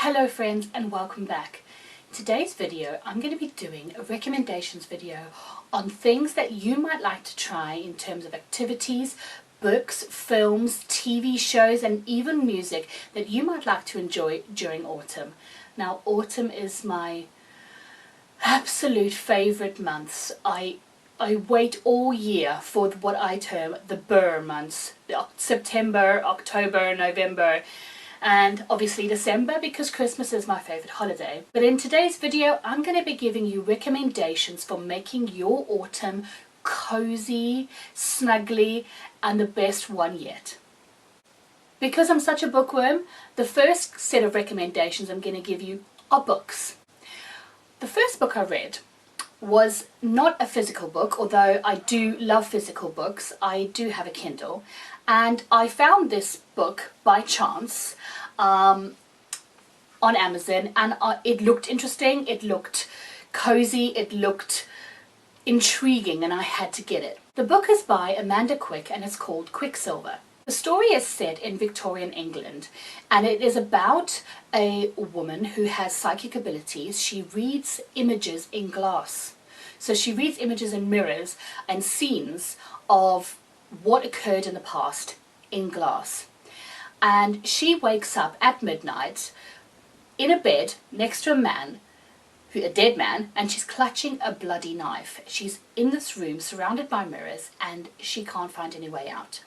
Hello friends and welcome back. In today's video I'm going to be doing a recommendations video on things that you might like to try in terms of activities, books, films, TV shows and even music that you might like to enjoy during autumn. Now autumn is my absolute favourite months. I wait all year for what I term the Burr months, September, October, November, and obviously December because Christmas is my favourite holiday. But in today's video I'm going to be giving you recommendations for making your autumn cozy, snuggly and the best one yet. Because I'm such a bookworm, the first set of recommendations I'm going to give you are books. The first book I read was not a physical book, although I do love physical books. I do have a Kindle, and I found this book by chance on Amazon, and it looked interesting, it looked cozy, it looked intriguing, and I had to get it. The book is by Amanda Quick and it's called Quicksilver. The story is set in Victorian England and it is about a woman who has psychic abilities. She reads images in glass. So she reads images in mirrors and scenes of what occurred in the past in glass. And she wakes up at midnight in a bed next to a dead man, and she's clutching a bloody knife. She's in this room surrounded by mirrors and she can't find any way out.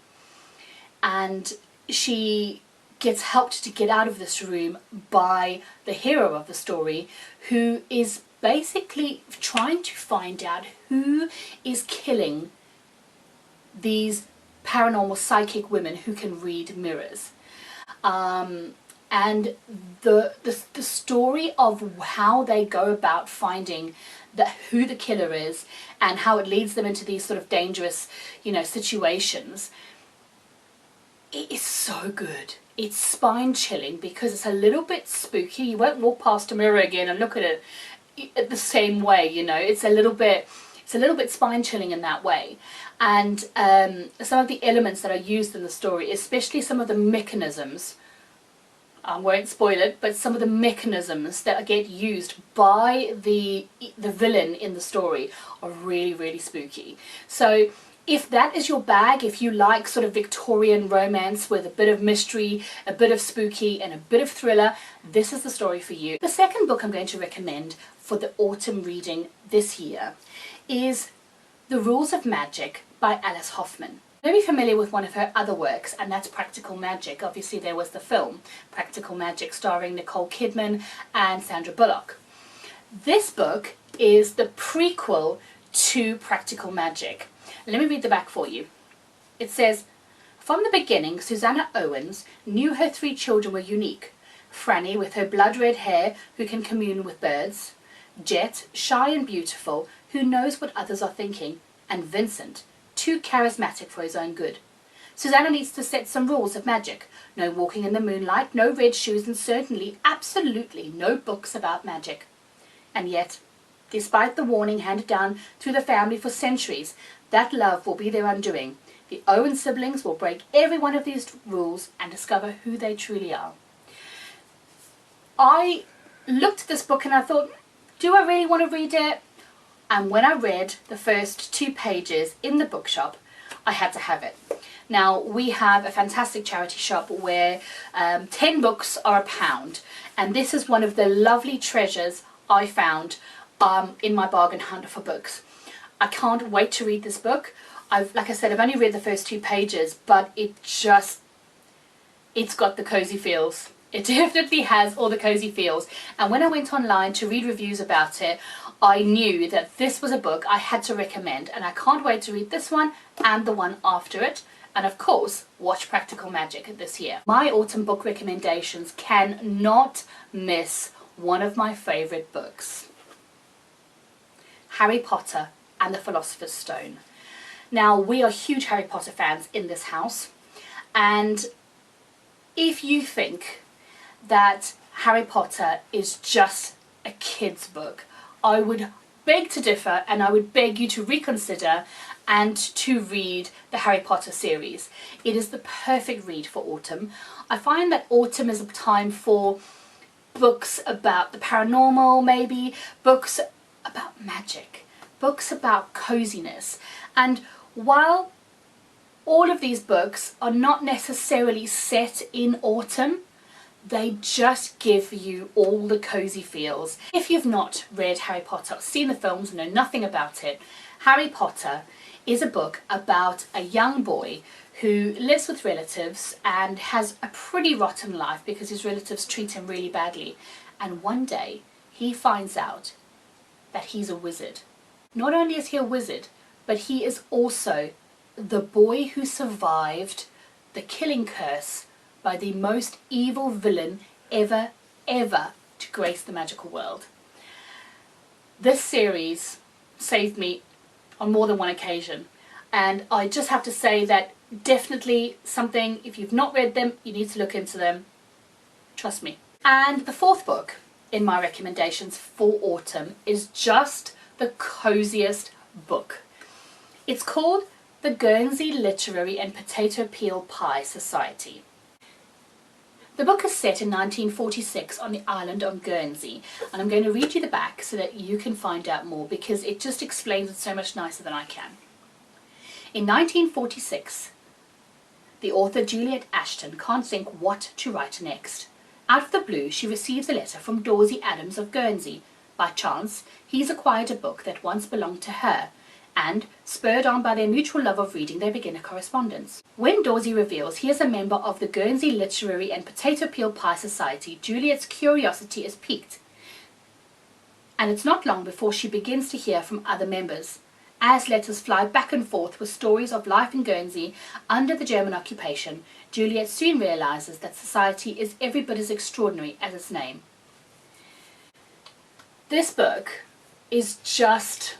And she gets helped to get out of this room by the hero of the story, who is basically trying to find out who is killing these paranormal psychic women who can read mirrors. And the story of how they go about finding who the killer is and how it leads them into these sort of dangerous, situations. It is so good. It's spine-chilling because it's a little bit spooky. You won't walk past a mirror again and look at it the same way, It's a little bit spine-chilling in that way. And some of the elements that are used in the story, especially some of the mechanisms, I won't spoil it, but some of the mechanisms that get used by the villain in the story are really, really spooky. So if that is your bag, if you like sort of Victorian romance with a bit of mystery, a bit of spooky and a bit of thriller, this is the story for you. The second book I'm going to recommend for the autumn reading this year is The Rules of Magic by Alice Hoffman. You're very familiar with one of her other works, and that's Practical Magic. Obviously there was the film Practical Magic starring Nicole Kidman and Sandra Bullock. This book is the prequel to Practical Magic. Let me read the back for you. It says, "From the beginning, Susanna Owens knew her 3 children were unique. Franny, with her blood-red hair, who can commune with birds. Jet, shy and beautiful, who knows what others are thinking. And Vincent, too charismatic for his own good. Susanna needs to set some rules of magic. No walking in the moonlight, no red shoes, and certainly, absolutely no books about magic. And yet, despite the warning handed down through the family for centuries, that love will be their undoing. The Owen siblings will break every one of these rules and discover who they truly are." I looked at this book and I thought, do I really want to read it? And when I read the first 2 pages in the bookshop, I had to have it. Now, we have a fantastic charity shop where 10 books are £1, and this is one of the lovely treasures I found in my bargain hunt for books. I can't wait to read this book. Like I said, I've only read the first 2 pages, but it's got the cozy feels. It definitely has all the cozy feels. And when I went online to read reviews about it, I knew that this was a book I had to recommend, and I can't wait to read this one and the one after it. And of course, watch Practical Magic this year. My autumn book recommendations cannot miss one of my favourite books, Harry Potter and the Philosopher's Stone. Now, we are huge Harry Potter fans in this house, and if you think that Harry Potter is just a kid's book, I would beg to differ, and I would beg you to reconsider and to read the Harry Potter series. It is the perfect read for autumn. I find that autumn is a time for books about the paranormal, maybe books about magic, books about coziness. And while all of these books are not necessarily set in autumn, they just give you all the cozy feels. If you've not read Harry Potter, or seen the films, know nothing about it, Harry Potter is a book about a young boy who lives with relatives and has a pretty rotten life because his relatives treat him really badly. And one day he finds out that he's a wizard. Not only is he a wizard, but he is also the boy who survived the killing curse by the most evil villain ever to grace the magical world. This series saved me on more than one occasion, and I just have to say that definitely something, if you've not read them, you need to look into them. Trust me. And the fourth book in my recommendations for autumn is just the coziest book. It's called The Guernsey Literary and Potato Peel Pie Society. The book is set in 1946 on the island of Guernsey, and I'm going to read you the back so that you can find out more, because it just explains it so much nicer than I can. In 1946, the author Juliet Ashton can't think what to write next. Out of the blue, she receives a letter from Dorsey Adams of Guernsey. By chance, he's acquired a book that once belonged to her, and, spurred on by their mutual love of reading, they begin a correspondence. When Dorsey reveals he is a member of the Guernsey Literary and Potato Peel Pie Society, Juliet's curiosity is piqued, and it's not long before she begins to hear from other members. As letters fly back and forth with stories of life in Guernsey under the German occupation, Juliet soon realizes that society is every bit as extraordinary as its name. This book is just...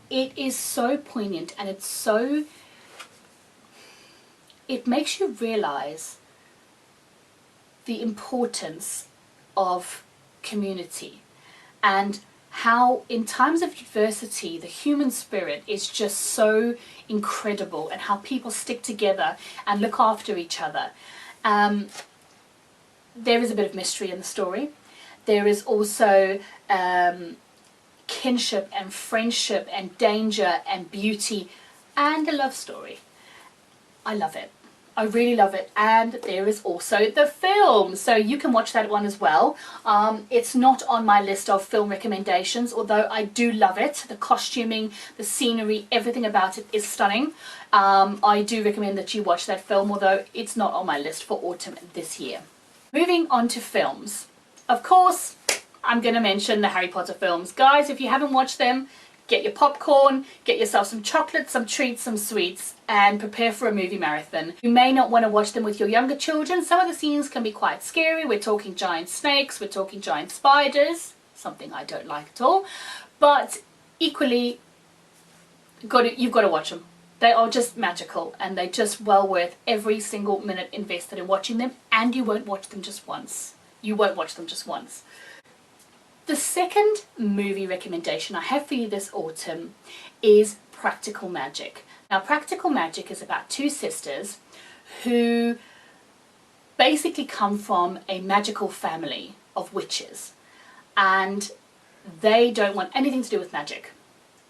it is so poignant, and it's so... it makes you realize the importance of community, and how in times of adversity the human spirit is just so incredible, and how people stick together and look after each other. There is a bit of mystery in the story. There is also kinship and friendship and danger and beauty and a love story. I love it. I really love it. And there is also the film, so you can watch that one as well. It's not on my list of film recommendations, although I do love it. The costuming, the scenery, everything about it is stunning. I do recommend that you watch that film, although it's not on my list for autumn this year. Moving on to films. Of course, I'm going to mention the Harry Potter films. Guys, if you haven't watched them, get your popcorn, get yourself some chocolate, some treats, some sweets, and prepare for a movie marathon. You may not want to watch them with your younger children. Some of the scenes can be quite scary. We're talking giant snakes, we're talking giant spiders, something I don't like at all. But equally, you've got to watch them. They are just magical, and they're just well worth every single minute invested in watching them, and you won't watch them just once. You won't watch them just once. The second movie recommendation I have for you this autumn is Practical Magic. Now, Practical Magic is about two sisters who basically come from a magical family of witches, and they don't want anything to do with magic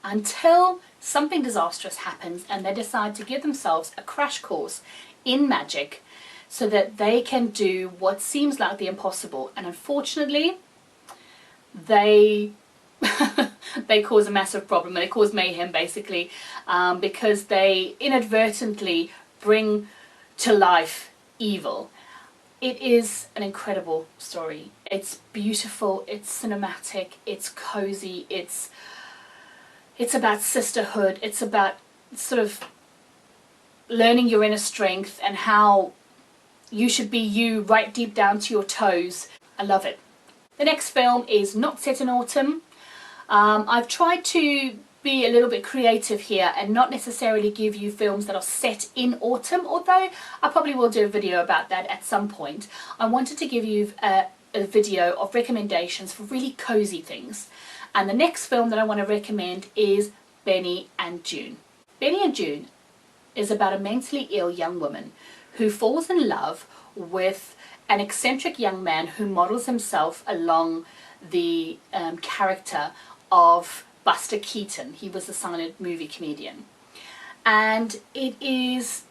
until something disastrous happens, and they decide to give themselves a crash course in magic so that they can do what seems like the impossible. And unfortunately, they they cause a massive problem. They cause mayhem, basically, because they inadvertently bring to life evil. It is an incredible story. It's beautiful, it's cinematic, it's cozy, it's about sisterhood, it's about sort of learning your inner strength and how you should be you right deep down to your toes. I love it. The next film is not set in autumn. I've tried to be a little bit creative here and not necessarily give you films that are set in autumn, although I probably will do a video about that at some point. I wanted to give you a video of recommendations for really cozy things. And the next film that I want to recommend is Benny and June. Benny and June is about a mentally ill young woman who falls in love with an eccentric young man who models himself along the character of Buster Keaton. He was a silent movie comedian. And it's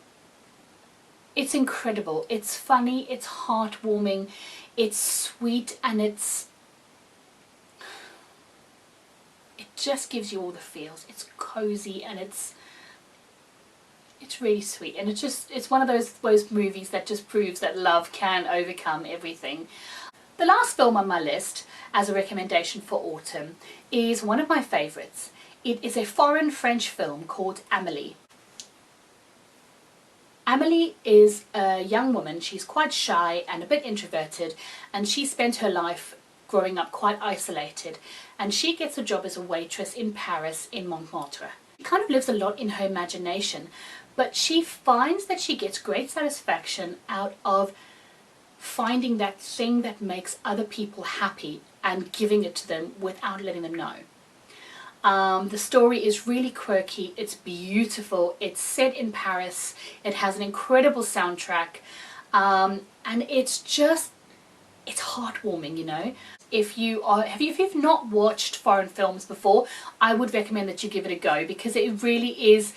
incredible. It's funny, it's heartwarming, it's sweet, and it just gives you all the feels. It's cozy, and it's really sweet, and it's one of those movies that just proves that love can overcome everything. The last film on my list as a recommendation for autumn is one of my favorites. It is a foreign French film called Amelie. Amelie is a young woman. She's quite shy and a bit introverted, and she spent her life growing up quite isolated, and she gets a job as a waitress in Paris, in Montmartre. She kind of lives a lot in her imagination, but she finds that she gets great satisfaction out of finding that thing that makes other people happy and giving it to them without letting them know. The story is really quirky, it's beautiful, it's set in Paris, it has an incredible soundtrack, and it's heartwarming, you know. If you've not watched foreign films before, I would recommend that you give it a go, because it really is,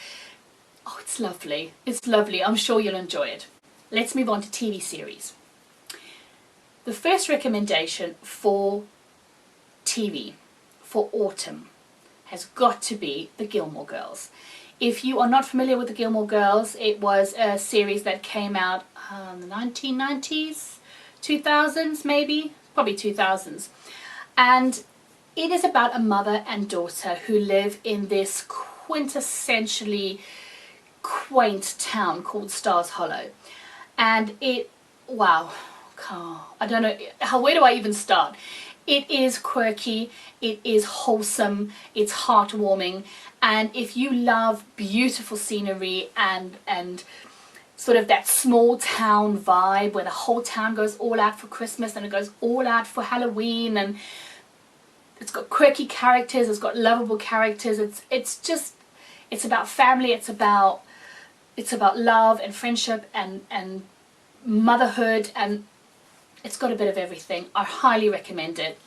oh, it's lovely. It's lovely. I'm sure you'll enjoy it. Let's move on to TV series. The first recommendation for TV for autumn has got to be the Gilmore Girls. If you are not familiar with the Gilmore Girls, it was a series that came out in the 1990s, 2000s maybe, probably 2000s. And it is about a mother and daughter who live in this quintessentially quaint town called Stars Hollow. And wow, I don't know, where do I even start? It is quirky, it is wholesome, it's heartwarming, and if you love beautiful scenery and sort of that small town vibe where the whole town goes all out for Christmas and it goes all out for Halloween, and it's got quirky characters, it's got lovable characters, it's about family, it's about love and friendship and motherhood, and it's got a bit of everything. I highly recommend it.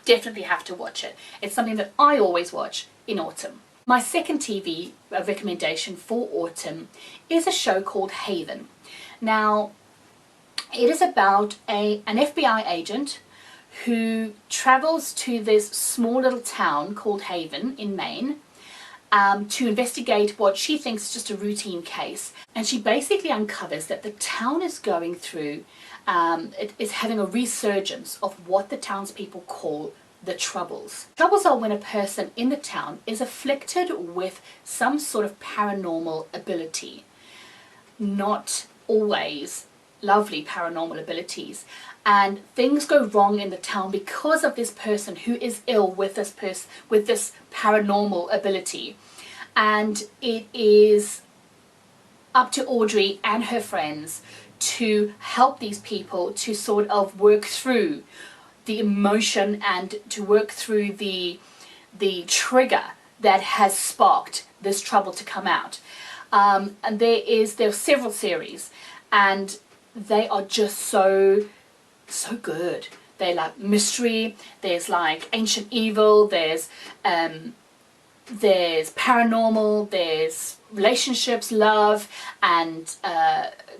Definitely have to watch it. It's something that I always watch in autumn. My second TV recommendation for autumn is a show called Haven. Now, it is about an FBI agent who travels to this small little town called Haven in Maine to investigate what she thinks is just a routine case. And she basically uncovers that the town is going through, it is having a resurgence of what the townspeople call the Troubles. Troubles are when a person in the town is afflicted with some sort of paranormal ability. Not always lovely paranormal abilities. And things go wrong in the town because of this person who is ill with this paranormal ability. And it is up to Audrey and her friends to help these people to sort of work through the emotion and to work through the trigger that has sparked this trouble to come out. And there are several series, and they are just so good. They're like mystery, there's like ancient evil, there's paranormal, there's relationships, love, and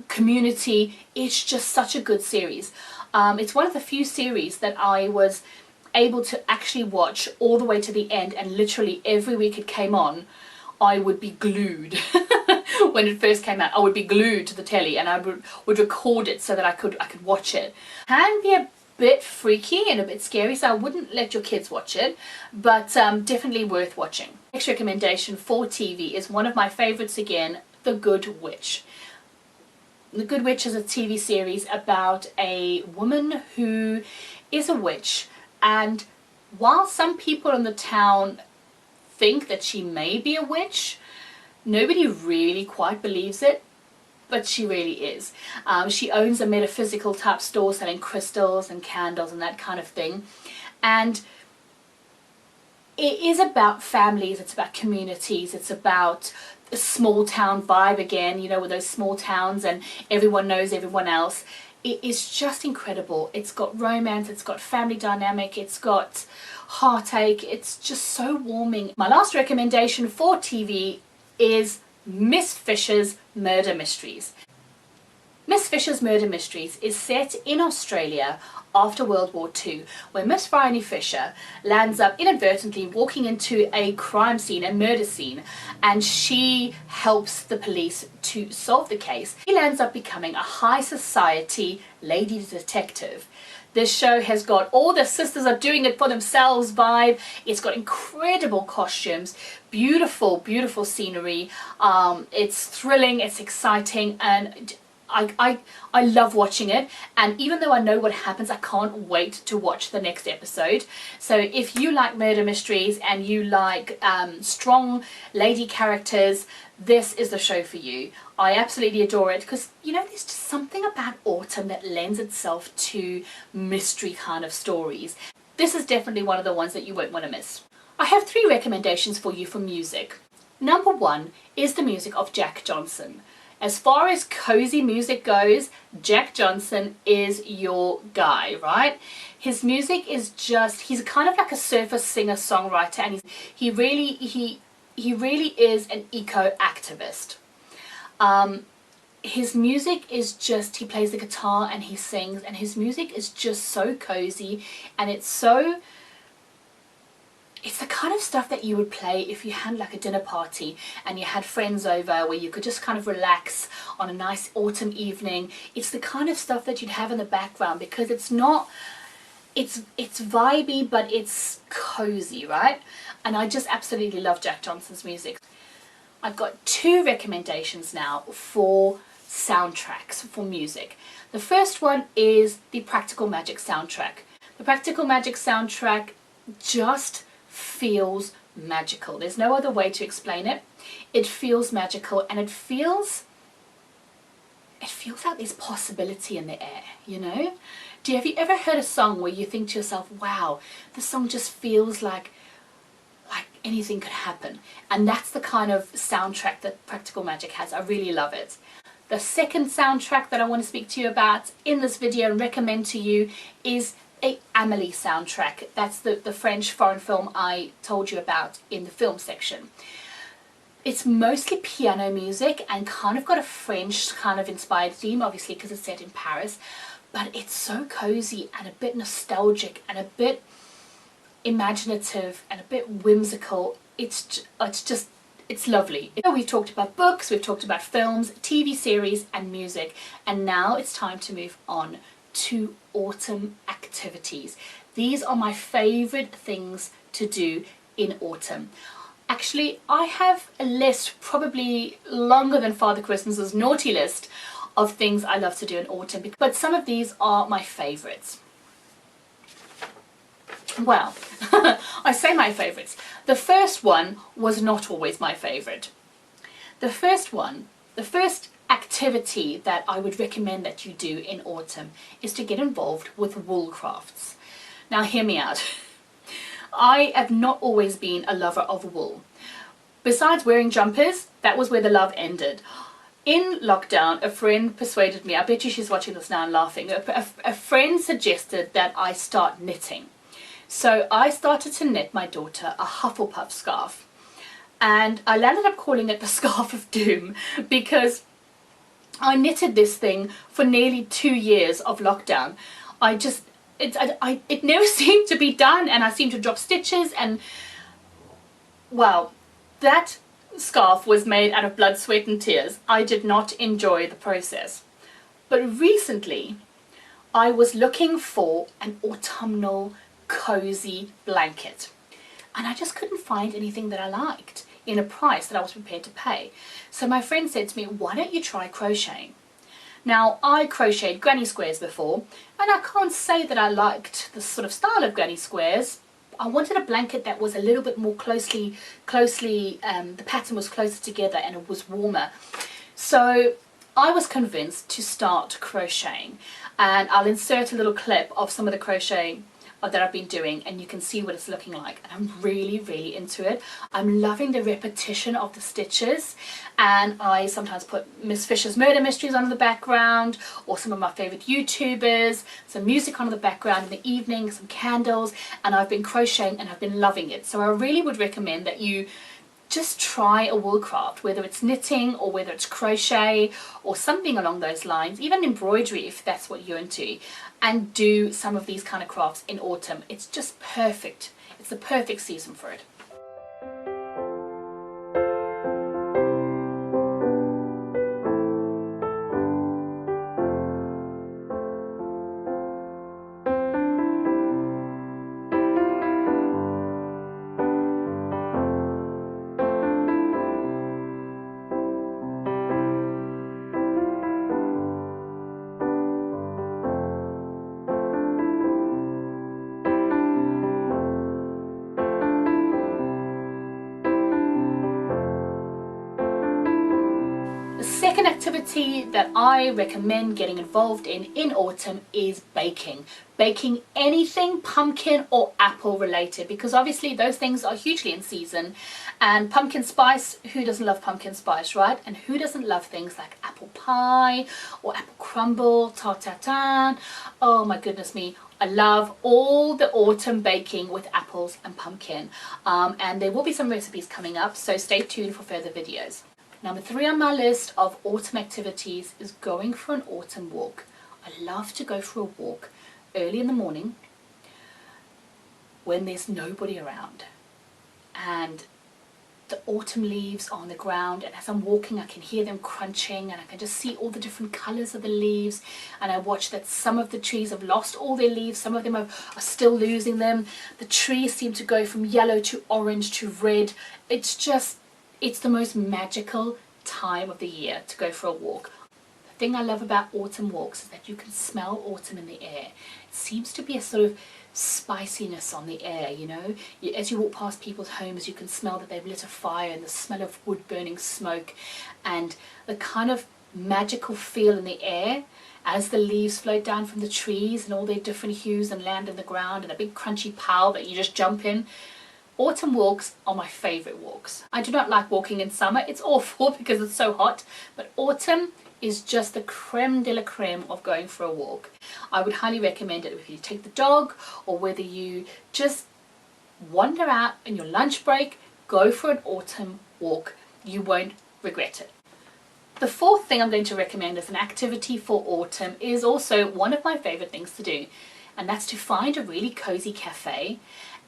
community. It's just such a good series. It's one of the few series that I was able to actually watch all the way to the end, and literally every week it came on, I would be glued. When it first came out, I would be glued to the telly, and I would record it so that I could watch it. Can be a bit freaky and a bit scary, so I wouldn't let your kids watch it, but definitely worth watching. Next recommendation for TV is one of my favorites again, The Good Witch. The Good Witch is a TV series about a woman who is a witch, and while some people in the town think that she may be a witch, nobody really quite believes it, but she really is. She owns a metaphysical type store selling crystals and candles and that kind of thing. And it is about families, it's about communities, it's about a small town vibe again, you know, with those small towns and everyone knows everyone else. It is just incredible. It's got romance, it's got family dynamic, it's got heartache. It's just so warming. My last recommendation for TV is Miss Fisher's Murder Mysteries. Miss Fisher's Murder Mysteries is set in Australia after World War II, where Miss Bryony Fisher lands up inadvertently walking into a crime scene, a murder scene, and she helps the police to solve the case. She lands up becoming a high society lady detective. This show has got all the sisters are doing it for themselves vibe. It's got incredible costumes, beautiful, beautiful scenery. It's thrilling, it's exciting, and I love watching it. And even though I know what happens, I can't wait to watch the next episode. So if you like murder mysteries and you like strong lady characters, this is the show for you. I absolutely adore it because, you know, there's just something about autumn that lends itself to mystery kind of stories. This is definitely one of the ones that you won't want to miss. I have 3 recommendations for you for music. Number 1 is the music of Jack Johnson. As far as cozy music goes, Jack Johnson is your guy, right? His music is just, he's kind of like a surfer singer songwriter, and he really is an eco activist. His music is just, he plays the guitar and he sings, and his music is just so cozy, and it's the kind of stuff that you would play if you had like a dinner party and you had friends over, where you could just kind of relax on a nice autumn evening. It's the kind of stuff that you'd have in the background because it's not, it's vibey, but it's cozy, right? And I just absolutely love Jack Johnson's music. I've got 2 recommendations now for soundtracks for music. The first one is the Practical Magic soundtrack. The Practical Magic soundtrack just feels magical. There's no other way to explain it. It feels magical, and it feels like there's possibility in the air, you know? Have you ever heard a song where you think to yourself, wow, the song just feels like anything could happen? And that's the kind of soundtrack that Practical Magic has. I really love it. The second soundtrack that I want to speak to you about in this video and recommend to you is a Amelie soundtrack. That's the French foreign film I told you about in the film section. It's mostly piano music and kind of got a French kind of inspired theme, obviously because it's set in Paris, but it's so cozy and a bit nostalgic and a bit imaginative and a bit whimsical. It's lovely. We've talked about books, we've talked about films, TV series and music, and now it's time to move on to autumn activities. These are my favorite things to do in autumn. Actually, I have a list probably longer than Father Christmas's naughty list of things I love to do in autumn, but some of these are my favorites. Well, I say my favorites. The first one was not always my favorite. The first activity that I would recommend that you do in autumn is to get involved with wool crafts. Now hear me out. I have not always been a lover of wool. Besides wearing jumpers, that was where the love ended. In lockdown, a friend persuaded me, I bet you she's watching this now and laughing, a friend suggested that I start knitting. So I started to knit my daughter a Hufflepuff scarf. And I landed up calling it the Scarf of Doom because I knitted this thing for nearly 2 years of lockdown. It never seemed to be done, and I seemed to drop stitches, and well, that scarf was made out of blood, sweat and tears. I did not enjoy the process. But recently I was looking for an autumnal cozy blanket, and I just couldn't find anything that I liked in a price that I was prepared to pay. So my friend said to me, why don't you try crocheting? Now, I crocheted granny squares before, and I can't say that I liked the sort of style of granny squares. I wanted a blanket that was a little bit more closely, the pattern was closer together and it was warmer. So I was convinced to start crocheting, and I'll insert a little clip of some of the crocheting that I've been doing, and you can see what it's looking like, and I'm really into it. I'm loving the repetition of the stitches, and I sometimes put Miss Fisher's Murder Mysteries on in the background, or some of my favorite YouTubers, some music on in the background in the evening, some candles, and I've been crocheting and I've been loving it. So I really would recommend that you just try a wool craft, whether it's knitting or whether it's crochet or something along those lines, even embroidery if that's what you're into, and do some of these kind of crafts in autumn. It's just perfect. It's the perfect season for it. Second activity that I recommend getting involved in autumn is baking. Baking anything pumpkin or apple related, because obviously those things are hugely in season. And pumpkin spice, who doesn't love pumpkin spice, right? And who doesn't love things like apple pie or apple crumble, tart tatin? Oh my goodness me. I love all the autumn baking with apples and pumpkin. And there will be some recipes coming up, so stay tuned for further videos. Number 3 on my list of autumn activities is going for an autumn walk. I love to go for a walk early in the morning when there's nobody around and the autumn leaves are on the ground, and as I'm walking I can hear them crunching and I can just see all the different colors of the leaves, and I watch that some of the trees have lost all their leaves, some of them are still losing them. The trees seem to go from yellow to orange to red. It's the most magical time of the year to go for a walk. The thing I love about autumn walks is that you can smell autumn in the air. It seems to be a sort of spiciness on the air, you know. As you walk past people's homes, you can smell that they've lit a fire, and the smell of wood burning smoke, and the kind of magical feel in the air as the leaves float down from the trees and all their different hues and land in the ground, and a big crunchy pile that you just jump in. Autumn walks are my favorite walks. I do not like walking in summer. It's awful because it's so hot, but autumn is just the creme de la creme of going for a walk. I would highly recommend it if you take the dog, or whether you just wander out in your lunch break, go for an autumn walk. You won't regret it. The fourth thing I'm going to recommend as an activity for autumn is also one of my favorite things to do, and that's to find a really cozy cafe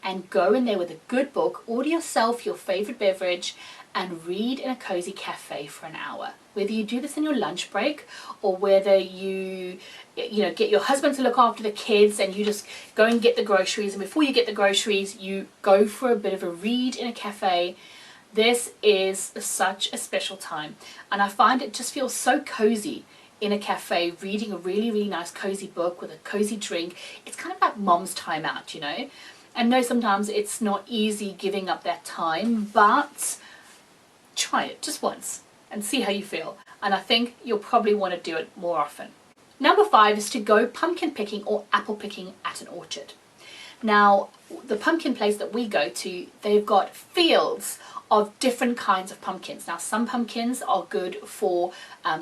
and go in there with a good book, order yourself your favorite beverage, and read in a cozy cafe for an hour. Whether you do this in your lunch break, or whether you get your husband to look after the kids and you just go and get the groceries, and before you get the groceries you go for a bit of a read in a cafe. This is such a special time, and I find it just feels so cozy in a cafe reading a really nice cozy book with a cozy drink. It's kind of like mom's time out, you know. And no, sometimes it's not easy giving up that time, but try it just once and see how you feel. And I think you'll probably want to do it more often. Number 5 is to go pumpkin picking or apple picking at an orchard. Now, the pumpkin place that we go to, they've got fields of different kinds of pumpkins. Now, some pumpkins are good for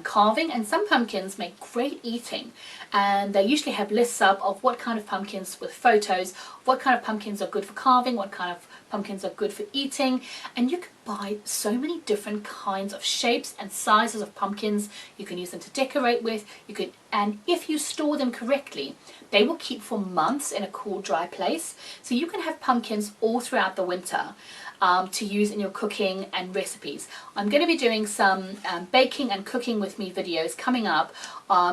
carving, and some pumpkins make great eating, and they usually have lists up of what kind of pumpkins, with photos of what kind of pumpkins are good for carving, what kind of pumpkins are good for eating. And you can buy so many different kinds of shapes and sizes of pumpkins. You can use them to decorate with. And if you store them correctly, they will keep for months in a cool, dry place. So you can have pumpkins all throughout the winter to use in your cooking and recipes. I'm going to be doing some baking and cooking with me videos coming up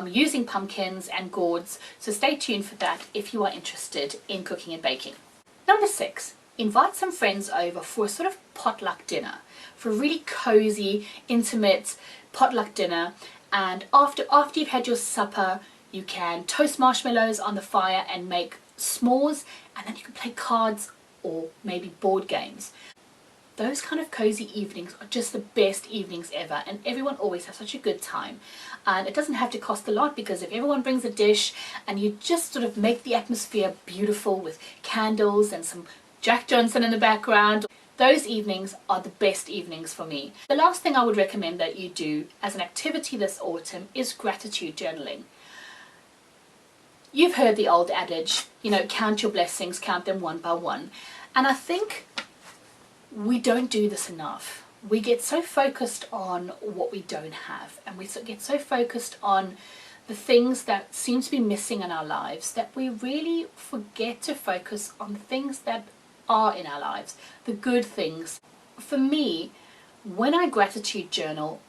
using pumpkins and gourds, so stay tuned for that if you are interested in cooking and baking. Number 6, invite some friends over for a sort of potluck dinner, for a really cozy, intimate potluck dinner. And after you've had your supper, you can toast marshmallows on the fire and make s'mores, and then you can play cards or maybe board games. those kind of cozy evenings are just the best evenings ever, and everyone always has such a good time. And it doesn't have to cost a lot, because if everyone brings a dish and you just sort of make the atmosphere beautiful with candles and some Jack Johnson in the background, those evenings are the best evenings for me. The last thing I would recommend that you do as an activity this autumn is gratitude journaling. You've heard the old adage, you know, count your blessings, count them one by one. And I think we don't do this enough. We get so focused on what we don't have, and we get so focused on the things that seem to be missing in our lives that we really forget to focus on the things that are in our lives, the good things. For me, when I gratitude journal,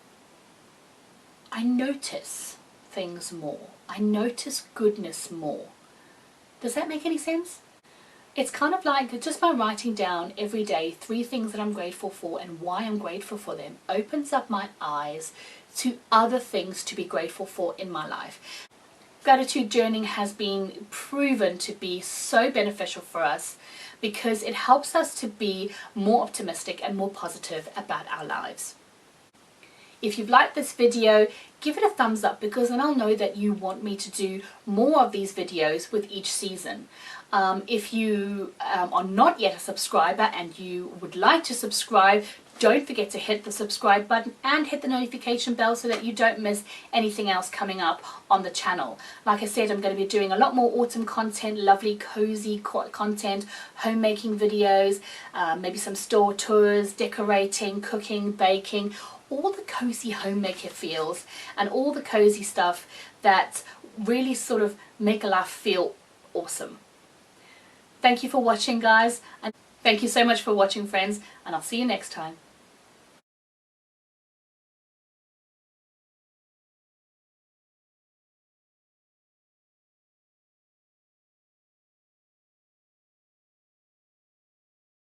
I notice things more. I notice goodness more. Does that make any sense? It's kind of like just by writing down every day 3 things that I'm grateful for and why I'm grateful for them opens up my eyes to other things to be grateful for in my life. Gratitude journaling has been proven to be so beneficial for us because it helps us to be more optimistic and more positive about our lives. If you've liked this video, give it a thumbs up, because then I'll know that you want me to do more of these videos with each season. If you are not yet a subscriber and you would like to subscribe, don't forget to hit the subscribe button and hit the notification bell so that you don't miss anything else coming up on the channel. Like I said, I'm going to be doing a lot more autumn content, lovely cozy content, homemaking videos, maybe some store tours, decorating, cooking, baking, all the cozy homemaker feels and all the cozy stuff that really sort of make life feel awesome. Thank you for watching, guys, and thank you so much for watching, friends, and I'll see you next time.